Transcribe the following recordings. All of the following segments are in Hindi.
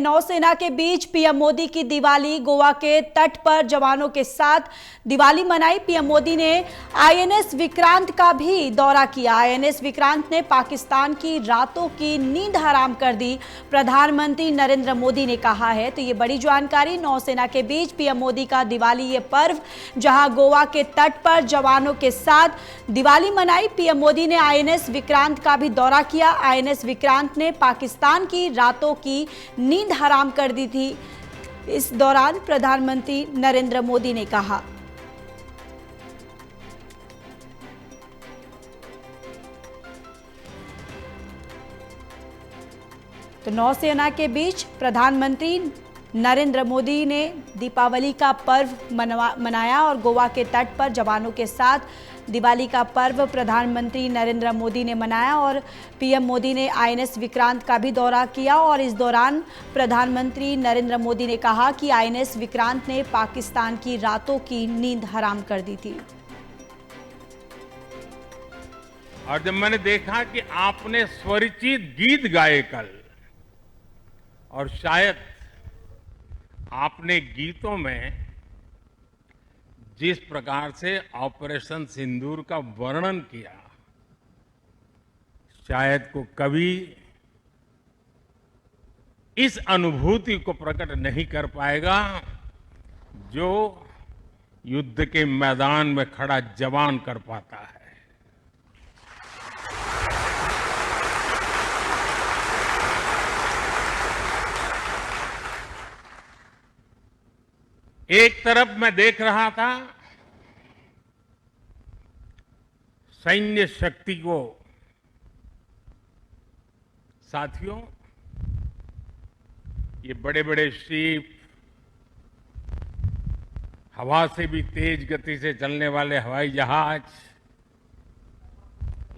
नौसेना के बीच पीएम मोदी की दिवाली। गोवा के तट पर जवानों के साथ दिवाली मनाई। पीएम मोदी ने आईएनएस विक्रांत का भी दौरा किया। आईएनएस विक्रांत ने पाकिस्तान की रातों की नींद हराम कर दी, प्रधानमंत्री नरेंद्र मोदी ने कहा है। तो ये बड़ी जानकारी। नौसेना के बीच पीएम मोदी का दिवाली ये पर्व, जहां गोवा के तट पर जवानों के साथ दिवाली मनाई। पीएम मोदी ने आईएनएस विक्रांत का भी दौरा किया। आईएनएस विक्रांत ने पाकिस्तान की रातों की नींद हराम कर दी थी, इस दौरान प्रधानमंत्री नरेंद्र मोदी ने कहा। तो नौसेना के बीच प्रधानमंत्री नरेंद्र मोदी ने दीपावली का पर्व मनाया और गोवा के तट पर जवानों के साथ दिवाली का पर्व प्रधानमंत्री नरेंद्र मोदी ने मनाया। और पीएम मोदी ने आईएनएस विक्रांत का भी दौरा किया और इस दौरान प्रधानमंत्री नरेंद्र मोदी ने कहा कि आईएनएस विक्रांत ने पाकिस्तान की रातों की नींद हराम कर दी थी। और जब मैंने देखा कि आपने स्वरचित गीत गाए कल, और शायद आपने गीतों में जिस प्रकार से ऑपरेशन सिंदूर का वर्णन किया, शायद को कभी इस अनुभूति को प्रकट नहीं कर पाएगा जो युद्ध के मैदान में खड़ा जवान कर पाता है। एक तरफ मैं देख रहा था सैन्य शक्ति को, साथियों, ये बड़े बड़े शिप, हवा से भी तेज गति से चलने वाले हवाई जहाज,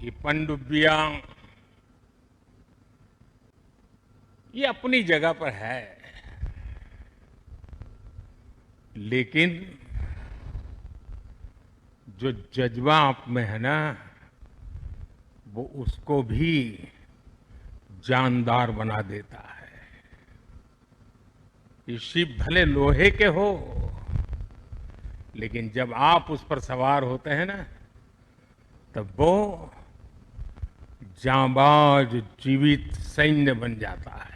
ये पनडुब्बियां, ये अपनी जगह पर है, लेकिन जो जज्बा आप में है ना, वो उसको भी जानदार बना देता है। ये शिप भले लोहे के हो, लेकिन जब आप उस पर सवार होते हैं ना, तब वो जांबाज जीवित सैन्य बन जाता है।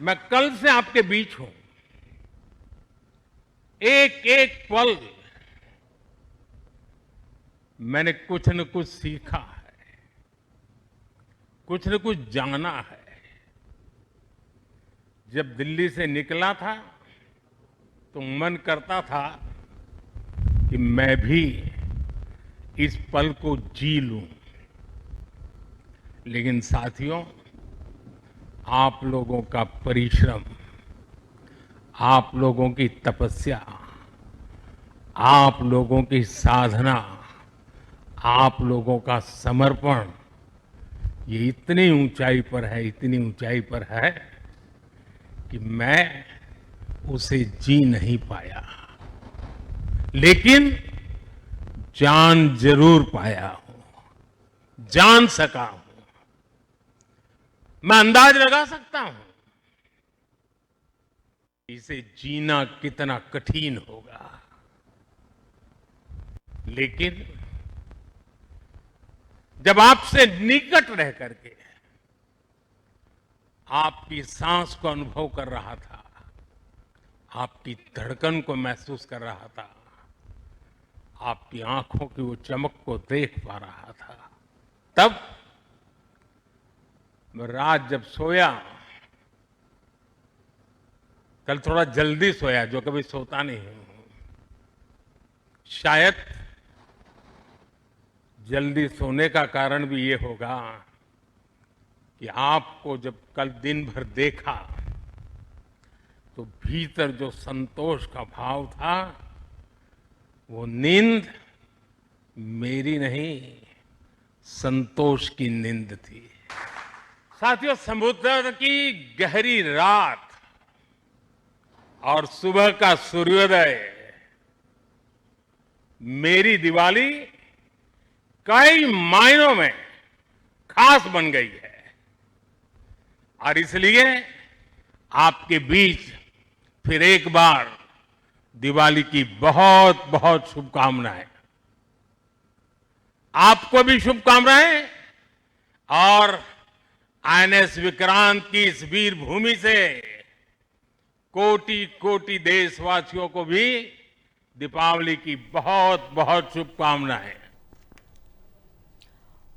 मैं कल से आपके बीच हूं। एक एक पल मैंने कुछ न कुछ सीखा है, कुछ न कुछ जाना है। जब दिल्ली से निकला था तो मन करता था कि मैं भी इस पल को जी लूं, लेकिन साथियों, आप लोगों का परिश्रम, आप लोगों की तपस्या, आप लोगों की साधना, आप लोगों का समर्पण, ये इतनी ऊंचाई पर है, इतनी ऊंचाई पर है कि मैं उसे जी नहीं पाया, लेकिन जान जरूर पाया हूं, जान सका हूं। मैं अंदाज लगा सकता हूं इसे जीना कितना कठिन होगा, लेकिन जब आपसे निकट रह करके आपकी सांस को अनुभव कर रहा था, आपकी धड़कन को महसूस कर रहा था, आपकी आंखों की वो चमक को देख पा रहा था, तब मैं रात जब सोया, कल थोड़ा जल्दी सोया, जो कभी सोता नहीं हूं। शायद जल्दी सोने का कारण भी ये होगा कि आपको जब कल दिन भर देखा तो भीतर जो संतोष का भाव था, वो नींद मेरी नहीं, संतोष की नींद थी। साथियों, समुद्र की गहरी रात और सुबह का सूर्योदय मेरी दिवाली कई मायनों में खास बन गई है और इसलिए आपके बीच फिर एक बार दिवाली की बहुत बहुत शुभकामनाएं। आपको भी शुभकामनाएं और आईएनएस विक्रांत की इस वीर भूमि से कोटि कोटि देशवासियों को भी दीपावली की बहुत बहुत शुभकामनाएं।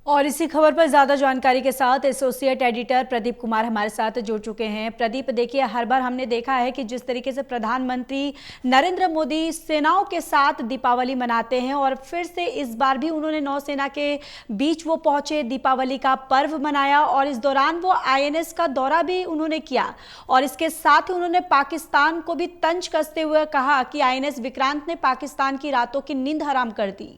और इसी खबर पर ज्यादा जानकारी के साथ एसोसिएट एडिटर प्रदीप कुमार हमारे साथ जुड़ चुके हैं। प्रदीप, देखिए, हर बार हमने देखा है कि जिस तरीके से प्रधानमंत्री नरेंद्र मोदी सेनाओं के साथ दीपावली मनाते हैं और फिर से इस बार भी उन्होंने नौसेना के बीच वो पहुंचे, दीपावली का पर्व मनाया और इस दौरान वो आईएनएस का दौरा भी उन्होंने किया और इसके साथ ही उन्होंने पाकिस्तान को भी तंज कसते हुए कहा कि आईएनएस विक्रांत ने पाकिस्तान की रातों की नींद हराम कर दी।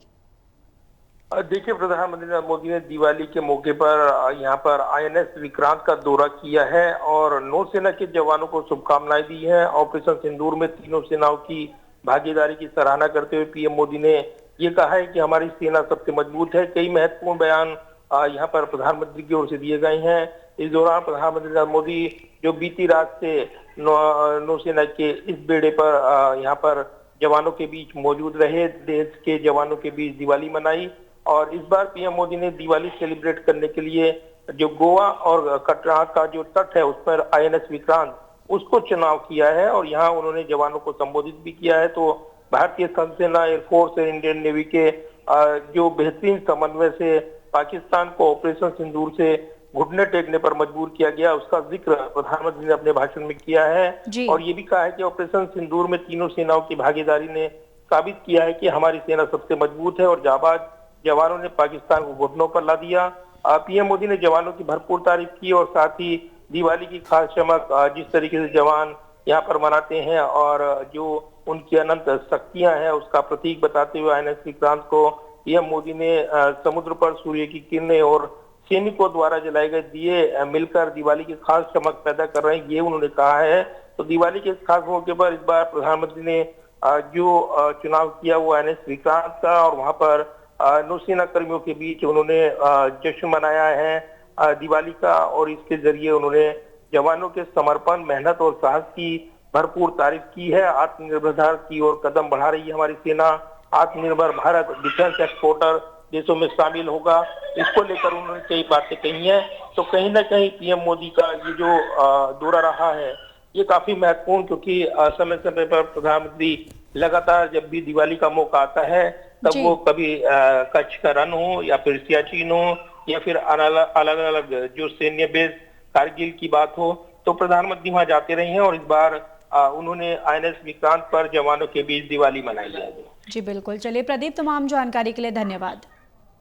देखिए, प्रधानमंत्री नरेंद्र मोदी ने दिवाली के मौके पर यहाँ पर आईएनएस विक्रांत का दौरा किया है और नौसेना के जवानों को शुभकामनाएं दी है। ऑपरेशन सिंदूर में तीनों सेनाओं की भागीदारी की सराहना करते हुए पीएम मोदी ने ये कहा है कि हमारी सेना सबसे मजबूत है। कई महत्वपूर्ण बयान यहाँ पर प्रधानमंत्री की ओर से दिए गए हैं। इस दौरान प्रधानमंत्री नरेंद्र मोदी जो बीती रात से नौसेना के इस बेड़े पर यहाँ पर जवानों के बीच मौजूद रहे, देश के जवानों के बीच दिवाली मनाई। और इस बार पीएम मोदी ने दिवाली सेलिब्रेट करने के लिए जो गोवा और कटरा का जो तट है उस पर आईएनएस विक्रांत उसको चुनाव किया है और यहाँ उन्होंने जवानों को संबोधित भी किया है। तो भारतीय थल सेना, एयरफोर्स और इंडियन नेवी के जो बेहतरीन समन्वय से पाकिस्तान को ऑपरेशन सिंदूर से घुटने टेकने पर मजबूर किया गया, उसका जिक्र प्रधानमंत्री ने अपने भाषण में किया है। और ये भी कहा है कि ऑपरेशन सिंदूर में तीनों सेनाओं की भागीदारी ने साबित किया है कि हमारी सेना सबसे मजबूत है और जाबाज जवानों ने पाकिस्तान को घुटनों पर ला दिया। पीएम मोदी ने जवानों की भरपूर तारीफ की और साथ ही दिवाली की खास चमक जिस तरीके से जवान यहाँ पर मनाते हैं और जो उनकी अनंत शक्तियां हैं उसका प्रतीक बताते हुए आईएनएस विक्रांत को पीएम मोदी ने समुद्र पर सूर्य की किरणें और सैनिकों द्वारा जलाए गए दिए मिलकर दिवाली की खास चमक पैदा कर रहे हैं, ये उन्होंने कहा है। तो दिवाली के इस खास मौके पर इस बार प्रधानमंत्री ने जो चुनाव किया वो आईएनएस विक्रांत का और वहां पर नौसेना कर्मियों के बीच उन्होंने जश्न मनाया है दिवाली का और इसके जरिए उन्होंने जवानों के समर्पण, मेहनत और साहस की भरपूर तारीफ की है। आत्मनिर्भरता की ओर कदम बढ़ा रही है हमारी सेना। आत्मनिर्भर भारत डिफेंस एक्सपोर्टर देशों में शामिल होगा, इसको लेकर उन्होंने कई बातें कही हैं। तो कहीं ना कहीं पीएम मोदी का ये जो दौरा रहा है ये काफी महत्वपूर्ण, क्योंकि समय समय पर प्रधानमंत्री लगातार जब भी दिवाली का मौका आता है तब वो कभी कच्छ का रण हो या फिर सियाचिन हो या फिर अलग अलग जो सैन्य बेस कारगिल की बात हो, तो प्रधानमंत्री वहां जाते रहे हैं और इस बार उन्होंने आईएनएस विक्रांत पर जवानों के बीच दिवाली मनाई है। जी बिल्कुल। चलिए प्रदीप, तमाम जानकारी के लिए धन्यवाद।